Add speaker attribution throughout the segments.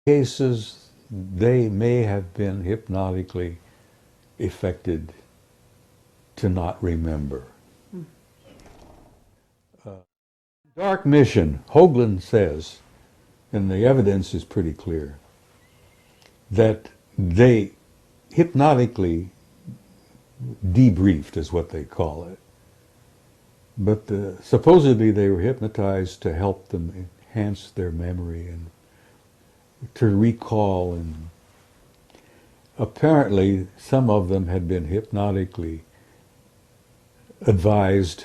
Speaker 1: cases, they may have been hypnotically affected to not remember. Dark mission, Hoagland says, and the evidence is pretty clear, that they hypnotically debriefed, is what they call it. But supposedly they were hypnotized to help them enhance their memory and to recall, and apparently some of them had been hypnotically advised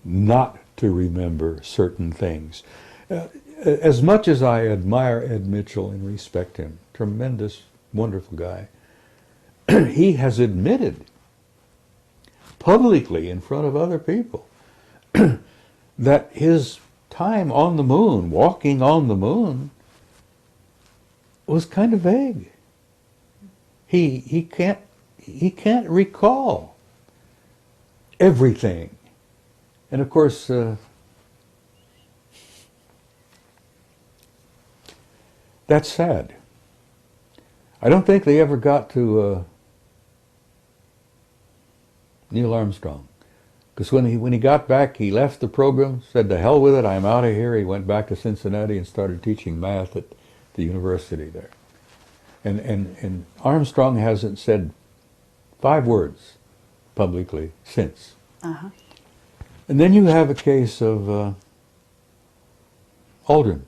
Speaker 1: not to remember certain things. As much as I admire Ed Mitchell and respect him, tremendous, wonderful guy, he has admitted publicly in front of other people that his time on the moon, walking on the moon, was kind of vague. He can't recall everything. And of course, that's sad. I don't think they ever got to Neil Armstrong, because when he got back, he left the program, said, "To hell with it, I'm out of here." He went back to Cincinnati and started teaching math at the university there. And Armstrong hasn't said 5 words publicly since.
Speaker 2: Uh-huh.
Speaker 1: And then you have a case of Aldrin.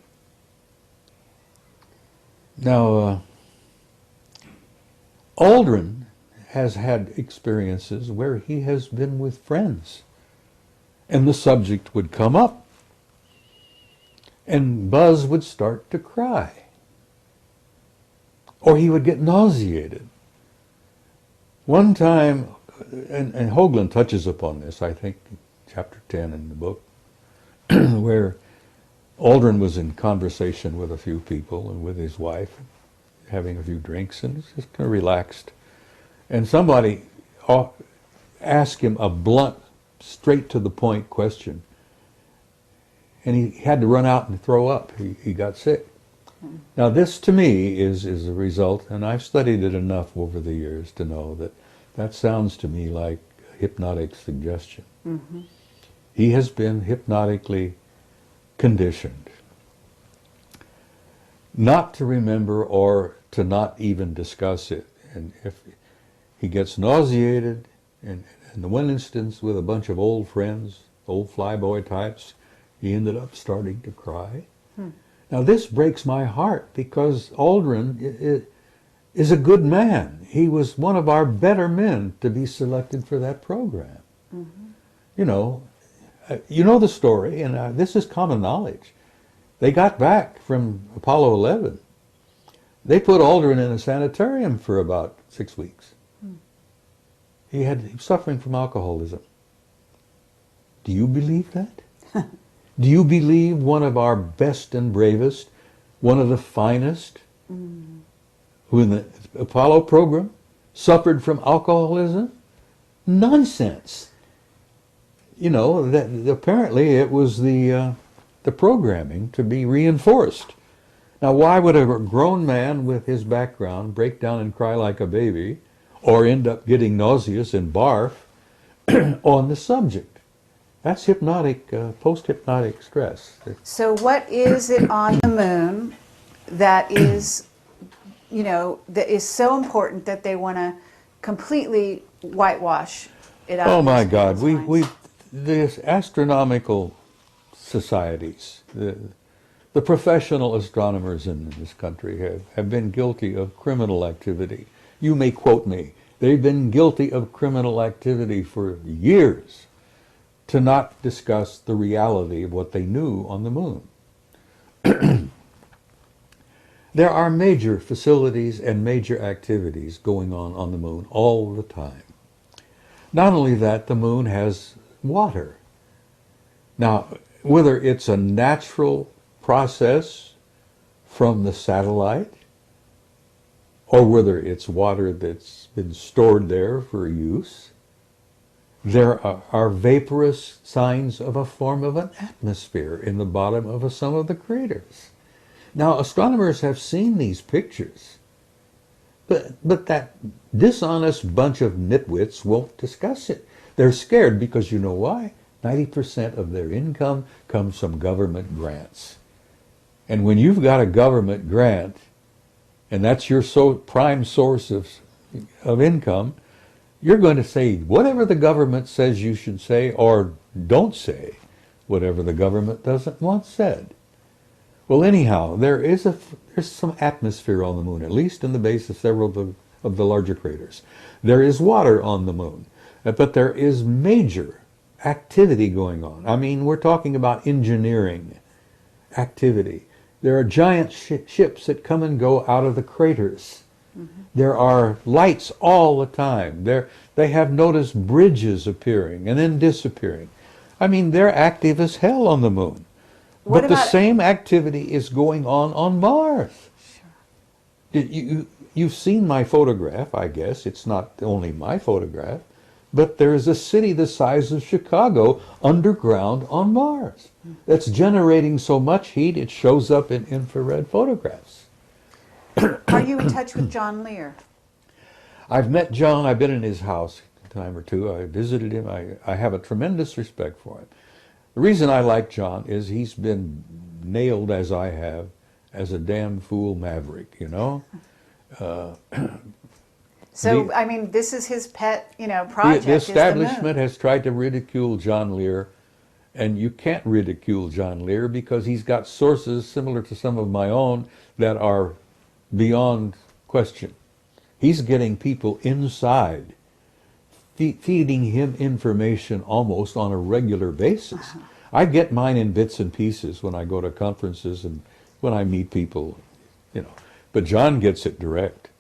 Speaker 1: Now, Aldrin has had experiences where he has been with friends, and the subject would come up, and Buzz would start to cry, or he would get nauseated. One time, and Hoagland touches upon this, I think, chapter 10 in the book, where Aldrin was in conversation with a few people and with his wife, having a few drinks, and was just kind of relaxed. And somebody asked him a blunt, straight to the point question, and he had to run out and throw up. He got sick. Now this to me is a result, and I've studied it enough over the years to know that that sounds to me like hypnotic suggestion.
Speaker 2: Mm-hmm.
Speaker 1: He has been hypnotically conditioned not to remember or to not even discuss it. And if he gets nauseated, and in the one instance with a bunch of old friends, old flyboy types, he ended up starting to cry. Now this breaks my heart, because Aldrin is a good man. He was one of our better men to be selected for that program.
Speaker 2: Mm-hmm.
Speaker 1: You know the story, and this is common knowledge. They got back from Apollo 11. They put Aldrin in a sanitarium for about 6 weeks. He was suffering from alcoholism. Do you believe that? Do you believe one of our best and bravest, one of the finest, who in the Apollo program suffered from alcoholism? Nonsense. That apparently it was the programming to be reinforced. Now, why would a grown man with his background break down and cry like a baby, or end up getting nauseous and barf on the subject? That's hypnotic, post-hypnotic stress.
Speaker 2: So what is it on the moon that is, that is so important that they want to completely whitewash it out?
Speaker 1: Oh my God, the astronomical societies, the professional astronomers in this country have been guilty of criminal activity. You may quote me. They've been guilty of criminal activity for years to not discuss the reality of what they knew on the moon. There are major facilities and major activities going on the moon all the time. Not only that, the moon has water. Now, whether it's a natural process from the satellite, or whether it's water that's been stored there for use, there are vaporous signs of a form of an atmosphere in the bottom of some of the craters. Now, astronomers have seen these pictures, but that dishonest bunch of nitwits won't discuss it. They're scared because you know why? 90% of their income comes from government grants. And when you've got a government grant, and that's your prime source of income, you're going to say whatever the government says you should say, or don't say whatever the government doesn't want said. Well, anyhow, there's some atmosphere on the moon, at least in the base of several of the larger craters. There is water on the moon, but there is major activity going on. I mean, we're talking about engineering activity. There are giant ships that come and go out of the craters. Mm-hmm. There are lights all the time. They have noticed bridges appearing and then disappearing. I mean, they're active as hell on the moon. But the same activity is going on Mars. Sure. You've seen my photograph, I guess. It's not only my photograph. But there is a city the size of Chicago underground on Mars that's generating so much heat it shows up in infrared photographs.
Speaker 2: Are you in touch with John Lear?
Speaker 1: I've met John. I've been in his house a time or two. I visited him. I have a tremendous respect for him. The reason I like John is he's been nailed, as I have, as a damn fool maverick, you know?
Speaker 2: I mean, this is his pet, project.
Speaker 1: The establishment has tried to ridicule John Lear, and you can't ridicule John Lear because he's got sources similar to some of my own that are beyond question. He's getting people inside, feeding him information almost on a regular basis. I get mine in bits and pieces when I go to conferences and when I meet people, but John gets it direct.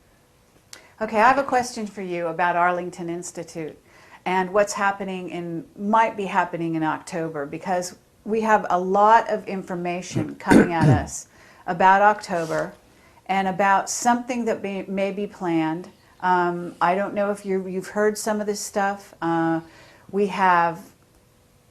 Speaker 2: Okay, I have a question for you about Arlington Institute and what's might be happening in October, because we have a lot of information coming at us about October and about something that may be planned. I don't know if you've heard some of this stuff. We have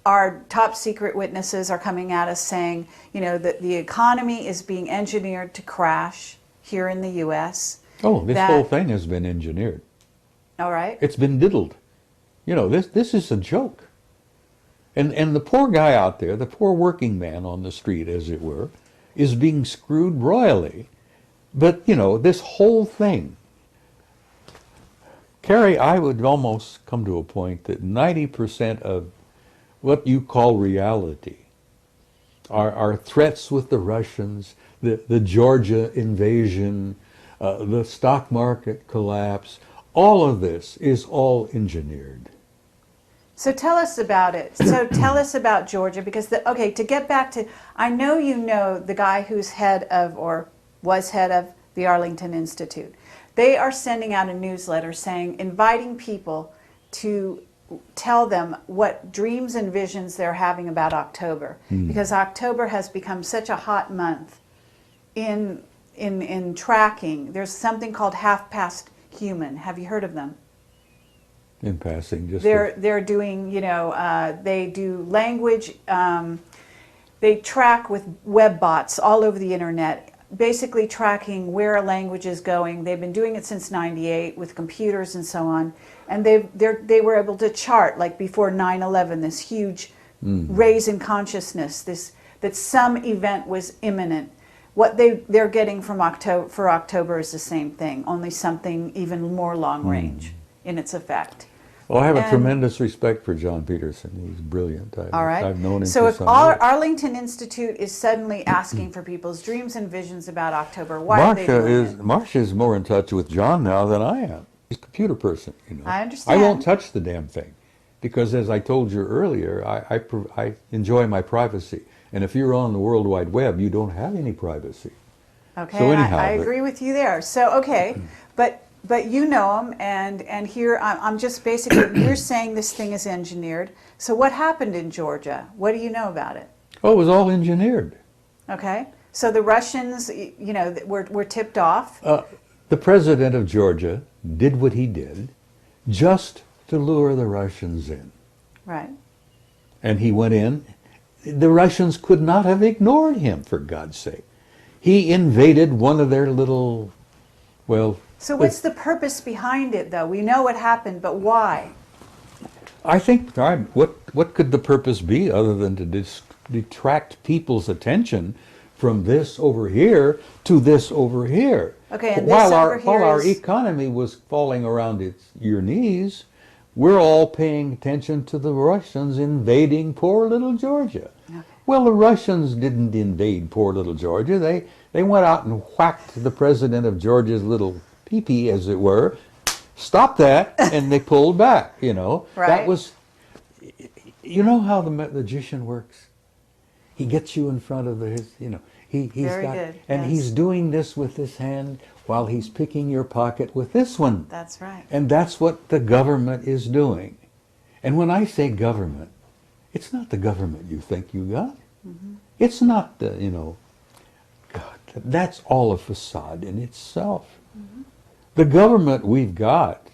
Speaker 2: our top secret witnesses are coming at us saying, that the economy is being engineered to crash here in the U.S.
Speaker 1: Oh, this whole thing has been engineered.
Speaker 2: All right.
Speaker 1: It's been diddled. This is a joke. And the poor guy out there, the poor working man on the street, as it were, is being screwed royally. But, this whole thing, Carrie, I would almost come to a point that 90% of what you call reality are threats with the Russians, the Georgia invasion, the stock market collapse. All of this is all engineered.
Speaker 2: So tell us about it. So tell us about Georgia, because, to get back to, I know the guy who's head of, or was head of, the Arlington Institute. They are sending out a newsletter inviting people to tell them what dreams and visions they're having about October, because October has become such a hot month in tracking. There's something called Half Past Human. Have you heard of them?
Speaker 1: In passing, just
Speaker 2: they're doing, they do language. They track with web bots all over the internet, basically tracking where a language is going. They've been doing it since '98 with computers and so on, and they were able to chart, like before 9/11, this huge raise in consciousness, that some event was imminent. What they're getting for October is the same thing, only something even more long range in its effect.
Speaker 1: Well, I have a tremendous respect for John Peterson. He's brilliant.
Speaker 2: All right.
Speaker 1: I've known him
Speaker 2: so
Speaker 1: for some years.
Speaker 2: Arlington Institute is suddenly asking for people's dreams and visions about October, why are they doing it?
Speaker 1: Marcia is more in touch with John now than I am. He's a computer person,
Speaker 2: I understand.
Speaker 1: I won't touch the damn thing because, as I told you earlier, I enjoy my privacy. And if you're on the World Wide Web, you don't have any privacy.
Speaker 2: Okay,
Speaker 1: so anyhow,
Speaker 2: I agree with you there. So, okay, but you know him, and here I'm just basically, you're saying this thing is engineered. So what happened in Georgia? What do you know about it?
Speaker 1: Oh, it was all engineered.
Speaker 2: Okay, so the Russians, were tipped off?
Speaker 1: The president of Georgia did what he did just to lure the Russians in.
Speaker 2: Right.
Speaker 1: And he went in. The Russians could not have ignored him, for God's sake. He invaded one of their little, well...
Speaker 2: So what's the purpose behind it, though? We know what happened, but why?
Speaker 1: I think, what could the purpose be other than to detract people's attention from this over here to this over here?
Speaker 2: Okay, and
Speaker 1: while
Speaker 2: this over here
Speaker 1: our
Speaker 2: is...
Speaker 1: economy was falling around your knees, we're all paying attention to the Russians invading poor little Georgia.
Speaker 2: Okay.
Speaker 1: Well, the Russians didn't invade poor little Georgia. They went out and whacked the president of Georgia's little pee-pee, as it were, stopped that, and they pulled back, you know.
Speaker 2: Right.
Speaker 1: That was, you know how the magician works? He gets you in front of his, you know, he's
Speaker 2: Very
Speaker 1: got,
Speaker 2: good,
Speaker 1: and
Speaker 2: yes.
Speaker 1: he's doing this with this hand while he's picking your pocket with this one.
Speaker 2: That's right.
Speaker 1: And that's what the government is doing. And when I say government, it's not the government you think you got. Mm-hmm. It's not the, you know, God, that's all a facade in itself. Mm-hmm. The government we've got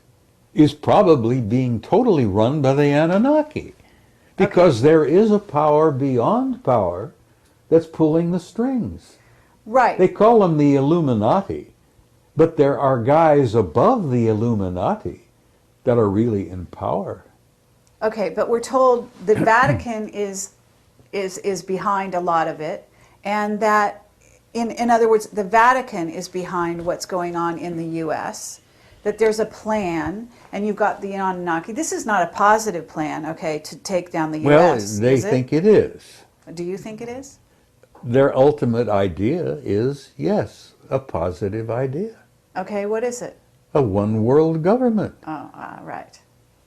Speaker 1: is probably being totally run by the Anunnaki, because there is a power beyond power that's pulling the strings.
Speaker 2: Right.
Speaker 1: They call them the Illuminati, but there are guys above the Illuminati that are really in power.
Speaker 2: Okay, but we're told the Vatican is behind a lot of it, and that, in other words, the Vatican is behind what's going on in the U.S., that there's a plan, and you've got the Anunnaki. This is not a positive plan, okay, to take down the U.S.,
Speaker 1: Well, they think it is.
Speaker 2: Do you think it is?
Speaker 1: Their ultimate idea is, yes, a positive idea.
Speaker 2: Okay, what is it?
Speaker 1: A one-world government.
Speaker 2: Oh, right.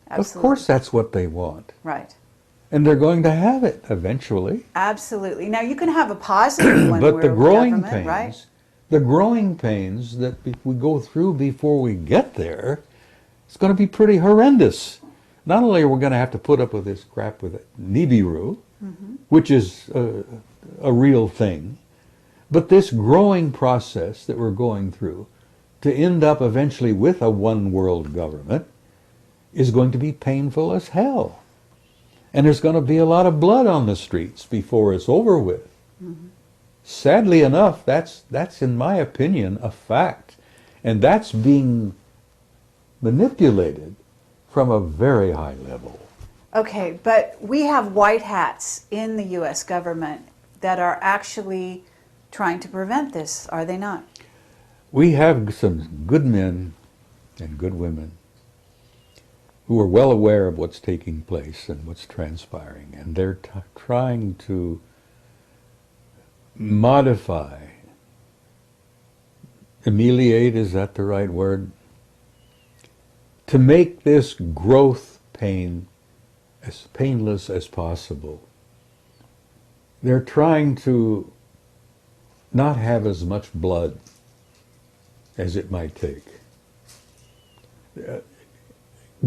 Speaker 1: Of
Speaker 2: Absolutely.
Speaker 1: course that's what they want.
Speaker 2: Right.
Speaker 1: And they're going to have it eventually.
Speaker 2: Absolutely. Now, you can have a positive one.
Speaker 1: But the growing
Speaker 2: government,
Speaker 1: pains,
Speaker 2: right?
Speaker 1: the growing pains that we go through before we get there, it's going to be pretty horrendous. Not only are we going to have to put up with this crap with Nibiru, which is a real thing, but this growing process that we're going through to end up eventually with a one-world government is going to be painful as hell. And there's going to be a lot of blood on the streets before it's over with. Mm-hmm. Sadly enough, that's in my opinion a fact. And that's being manipulated from a very high level.
Speaker 2: Okay, but we have white hats in the U.S. government that are actually trying to prevent this, are they not?
Speaker 1: We have some good men and good women who are well aware of what's taking place and what's transpiring, and they're trying to modify, ameliorate, is that the right word? To make this growth pain as painless as possible. They're trying to not have as much blood as it might take.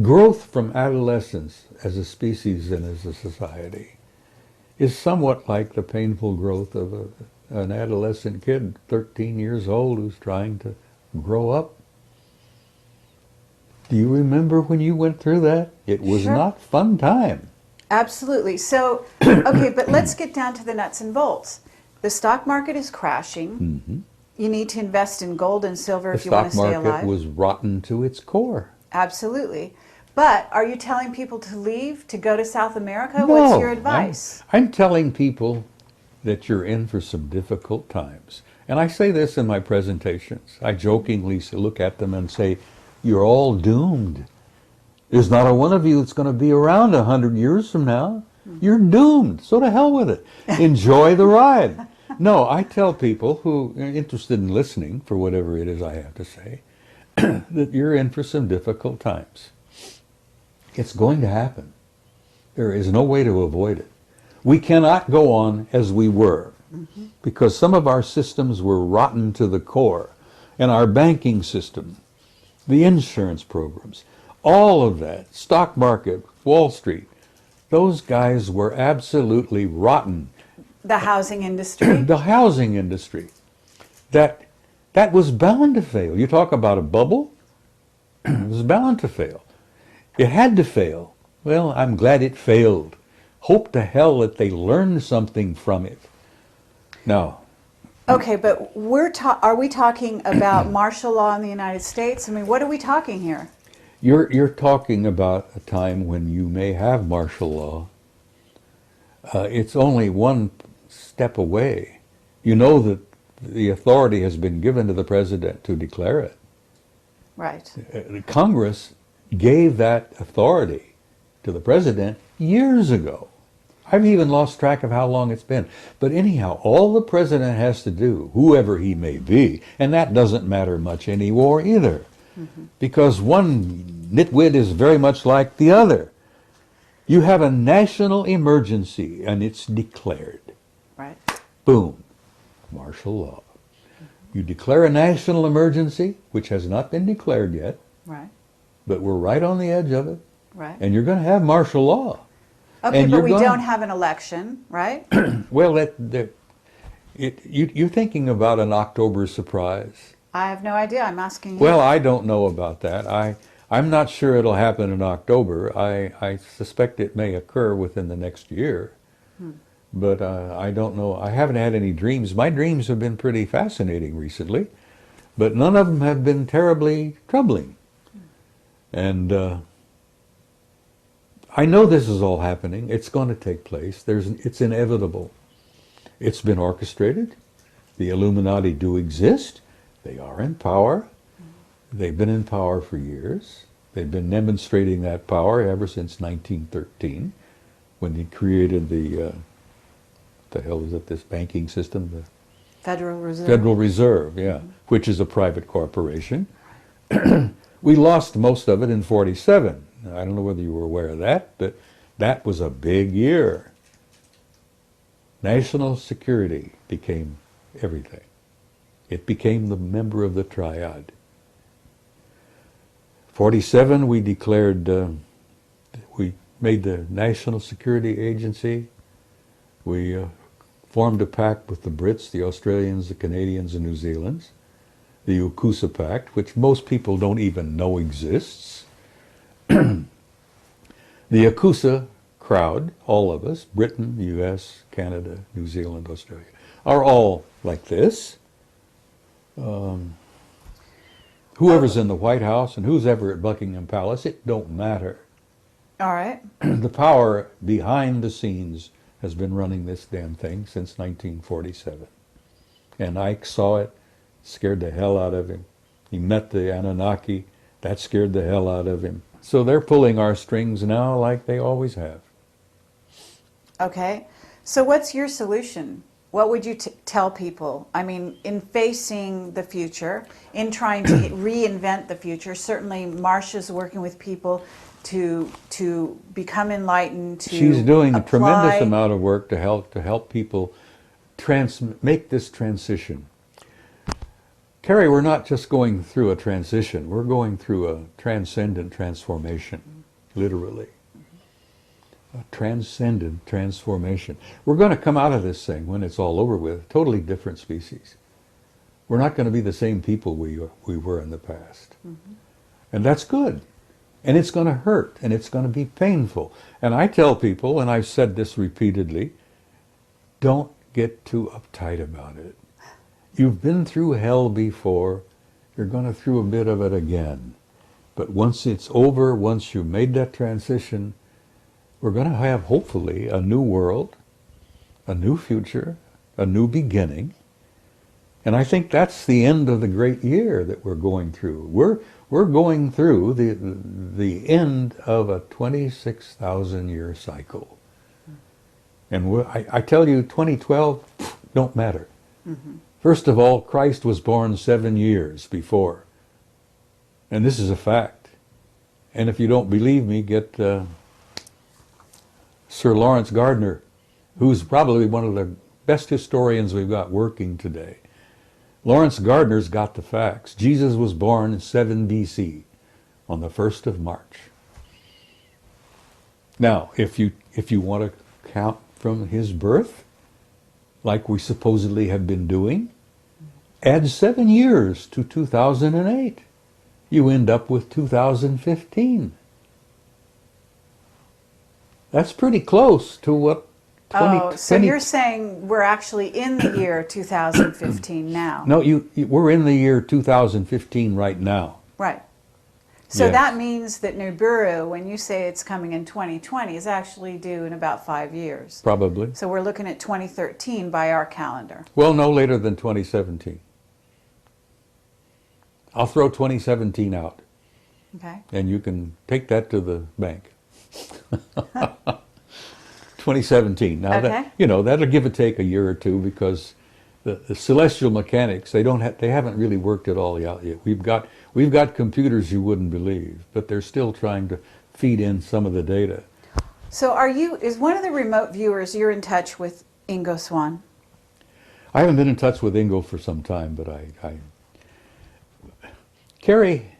Speaker 1: Growth from adolescence as a species and as a society is somewhat like the painful growth of an adolescent kid, 13 years old, who's trying to grow up. Do you remember when you went through that? It was
Speaker 2: Sure.
Speaker 1: not fun time.
Speaker 2: Absolutely. So, okay, but let's get down to the nuts and bolts. The stock market is crashing.
Speaker 1: Mm-hmm.
Speaker 2: You need to invest in gold and silver
Speaker 1: The
Speaker 2: if you want
Speaker 1: stock
Speaker 2: to stay
Speaker 1: market
Speaker 2: alive.
Speaker 1: was rotten to its core.
Speaker 2: Absolutely. But are you telling people to leave, to go to South America? What's your advice?
Speaker 1: I'm telling people that you're in for some difficult times. And I say this in my presentations. I jokingly look at them and say, you're all doomed. There's not a one of you that's going to be around 100 years from now. You're doomed. So to hell with it. Enjoy the ride. No, I tell people who are interested in listening, for whatever it is I have to say, that you're in for some difficult times. It's going to happen. There is no way to avoid it. We cannot go on as we were, because some of our systems were rotten to the core, and our banking system, the insurance programs, all of that, stock market, Wall Street, those guys were absolutely rotten.
Speaker 2: The housing industry?
Speaker 1: The housing industry, that was bound to fail. You talk about a bubble, it was bound to fail. It had to fail. Well, I'm glad it failed. Hope to hell that they learned something from it. Now,
Speaker 2: Okay, but are we talking about martial law in the United States? I mean, what are we talking here?
Speaker 1: You're talking about a time when you may have martial law. It's only one step away. You know that the authority has been given to the president to declare it.
Speaker 2: Right.
Speaker 1: Congress gave that authority to the president years ago. I've even lost track of how long it's been. But anyhow, all the president has to do, whoever he may be, and that doesn't matter much anymore either, because one nitwit is very much like the other. You have a national emergency, and it's declared.
Speaker 2: Right.
Speaker 1: Boom. Martial law. You declare a national emergency, which has not been declared yet,
Speaker 2: Right.
Speaker 1: but we're right on the edge of it,
Speaker 2: Right.
Speaker 1: and you're going to have martial law.
Speaker 2: Okay,
Speaker 1: and
Speaker 2: but we
Speaker 1: you're
Speaker 2: don't have an election, right?
Speaker 1: Well, you're thinking about an October surprise.
Speaker 2: I have no idea. I'm asking you.
Speaker 1: Well, I don't know about that. I'm not sure it'll happen in October. I suspect it may occur within the next year. But I don't know. I haven't had any dreams. My dreams have been pretty fascinating recently, but none of them have been terribly troubling. And I know this is all happening. It's going to take place. It's inevitable. It's been orchestrated. The Illuminati do exist. They are in power. They've been in power for years. They've been demonstrating that power ever since 1913, when they created the hell is it, this banking system? The
Speaker 2: Federal Reserve.
Speaker 1: Federal Reserve, yeah, which is a private corporation. We lost most of it in 47. I don't know whether you were aware of that, but that was a big year. National security became everything. It became the member of the triad. 47, we declared, we made the National Security Agency. We formed a pact with the Brits, the Australians, the Canadians, and New Zealanders. The UKUSA Pact, which most people don't even know exists. The UKUSA crowd, all of us, Britain, US, Canada, New Zealand, Australia, are all like this. Whoever's in the White House and who's ever at Buckingham Palace, it don't matter.
Speaker 2: All right.
Speaker 1: The power behind the scenes has been running this damn thing since 1947. And Ike saw it, scared the hell out of him. He met the Anunnaki, that scared the hell out of him. So they're pulling our strings now like they always have.
Speaker 2: Okay. So what's your solution? What would you tell people? I mean, in facing the future, in trying to reinvent the future, certainly Marsha's working with people to become enlightened, to
Speaker 1: She's doing
Speaker 2: apply.
Speaker 1: a tremendous amount of work to help people make this transition. Carrie, we're not just going through a transition, we're going through a transcendent transformation, literally. A transcendent transformation. We're going to come out of this thing when it's all over with, totally different species. We're not going to be the same people we were in the past. And that's good. And it's going to hurt, and it's going to be painful. And I tell people, and I've said this repeatedly, don't get too uptight about it. You've been through hell before, you're going through a bit of it again. But once it's over, once you've made that transition, we're going to have, hopefully, a new world, a new future, a new beginning. And I think that's the end of the great year that we're going through. We're going through the end of a 26,000-year cycle. And I tell you, 2012 don't matter. First of all, Christ was born 7 years before. And this is a fact. And if you don't believe me, get Sir Lawrence Gardner, who's probably one of the best historians we've got working today. Lawrence Gardner's got the facts. Jesus was born in 7 BC on the 1st of March. Now, if you want to count from his birth, like we supposedly have been doing, add 7 years to 2008. You end up with 2015. That's pretty close to what
Speaker 2: Oh, so you're saying we're actually in the year 2015 now?
Speaker 1: No, we're in the year 2015 right now.
Speaker 2: Right. So
Speaker 1: Yes.
Speaker 2: that means that Nibiru, when you say it's coming in 2020, is actually due in about 5 years.
Speaker 1: Probably.
Speaker 2: So we're looking at 2013 by our calendar.
Speaker 1: Well, no later than 2017. I'll throw 2017 out,
Speaker 2: Okay.
Speaker 1: and you can take that to the bank. 2017. Now
Speaker 2: Okay.
Speaker 1: that'll give or take a year or two, because the celestial mechanics, they haven't really worked it all out yet. We've got computers you wouldn't believe, but they're still trying to feed in some of the data.
Speaker 2: So is one of the remote viewers, you're in touch with Ingo Swann?
Speaker 1: I haven't been in touch with Ingo for some time, but Carrie,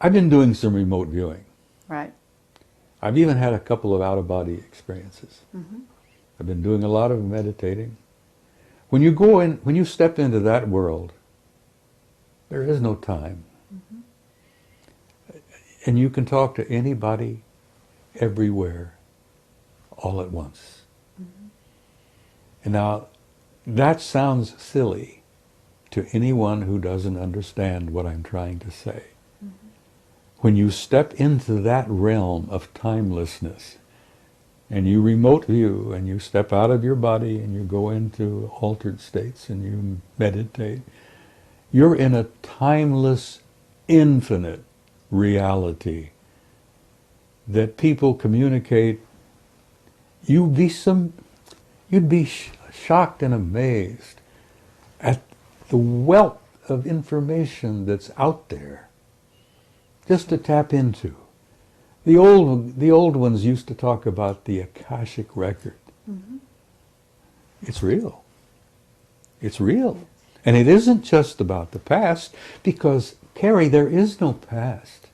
Speaker 1: I've been doing some remote viewing.
Speaker 2: Right.
Speaker 1: I've even had a couple of out-of-body experiences.
Speaker 2: Mm-hmm.
Speaker 1: I've been doing a lot of meditating. When you step into that world, there is no time. Mm-hmm. And you can talk to anybody, everywhere, all at once. Mm-hmm. And now, that sounds silly to anyone who doesn't understand what I'm trying to say. When you step into that realm of timelessness, and you remote view, and you step out of your body, and you go into altered states, and you meditate, you're in a timeless, infinite reality that people communicate. You'd be shocked and amazed at the wealth of information that's out there just to tap into. The old ones used to talk about the Akashic record. Mm-hmm. It's real. It's real. And it isn't just about the past, because, Carrie, there is no past.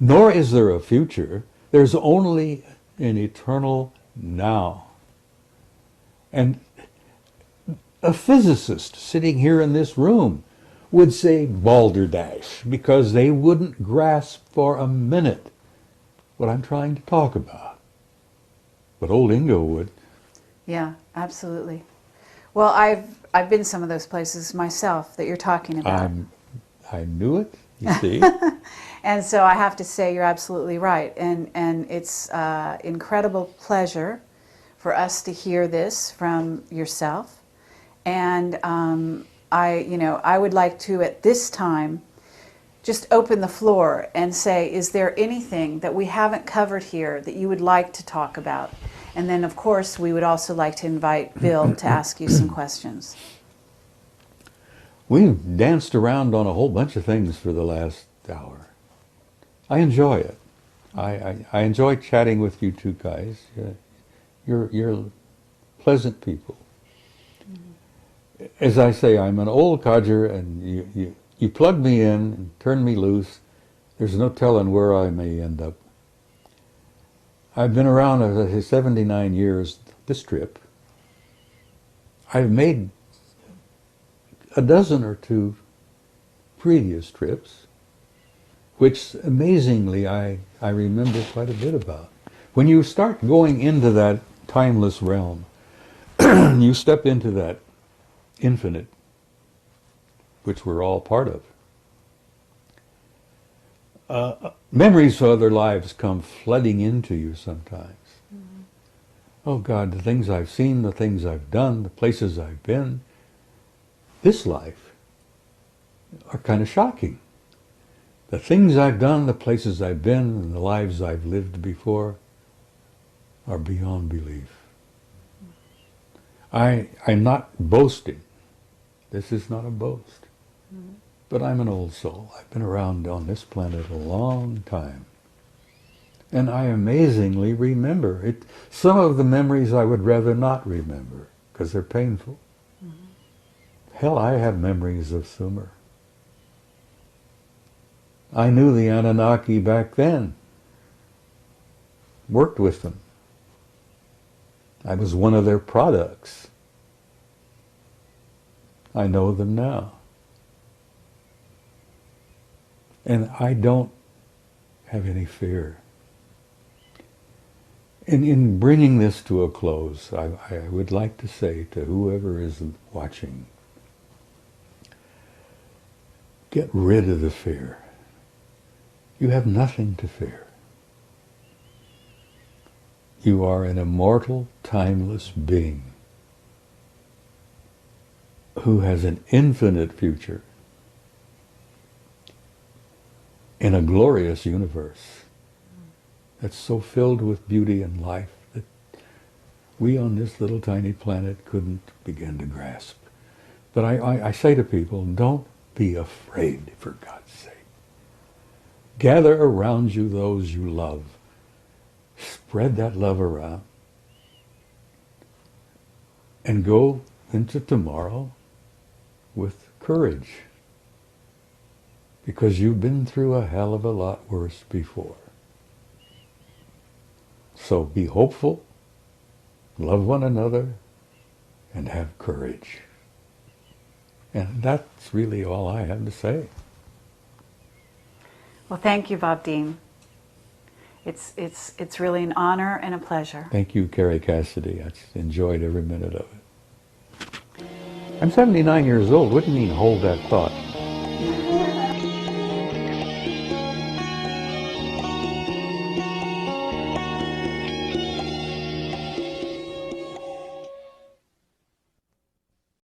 Speaker 1: Nor is there a future. There's only an eternal now. And a physicist sitting here in this room would say balderdash, because they wouldn't grasp for a minute what I'm trying to talk about. But old Ingo would.
Speaker 2: Yeah, absolutely. Well, I've been some of those places myself that you're talking about.
Speaker 1: I knew it, you see.
Speaker 2: And so I have to say you're absolutely right. And it's incredible pleasure for us to hear this from yourself. And I would like to, at this time, just open the floor and say, is there anything that we haven't covered here that you would like to talk about? And then, of course, we would also like to invite Bill to ask you some questions.
Speaker 1: We've danced around on a whole bunch of things for the last hour. I enjoy it. I enjoy chatting with you two guys. You're pleasant people. As I say, I'm an old codger, and you plug me in and turn me loose. There's no telling where I may end up. I've been around, as I say, 79 years this trip. I've made a dozen or two previous trips, which amazingly I remember quite a bit about. When you start going into that timeless realm, you step into that infinite, which we're all part of. Memories of other lives come flooding into you sometimes. Mm-hmm. Oh God, the things I've seen, the things I've done, the places I've been, this life are kind of shocking. The things I've done, the places I've been, and the lives I've lived before are beyond belief. I'm not boasting. This is not a boast. Mm-hmm. But I'm an old soul. I've been around on this planet a long time. And I amazingly remember it. Some of the memories I would rather not remember, because they're painful. Mm-hmm. Hell, I have memories of Sumer. I knew the Anunnaki back then. Worked with them. I was one of their products. I know them now. And I don't have any fear. in bringing this to a close, I would like to say to whoever is watching, get rid of the fear. You have nothing to fear. You are an immortal, timeless being who has an infinite future in a glorious universe that's so filled with beauty and life that we on this little tiny planet couldn't begin to grasp. But I say to people, don't be afraid, for God's sake. Gather around you those you love. Spread that love around. And go into tomorrow with courage. Because you've been through a hell of a lot worse before. So be hopeful, love one another, and have courage. And that's really all I have to say.
Speaker 2: Well, thank you, Bob Dean. It's really an honor and a pleasure.
Speaker 1: Thank you, Carrie Cassidy. I enjoyed every minute of it. I'm 79 years old. What do you mean, hold that thought?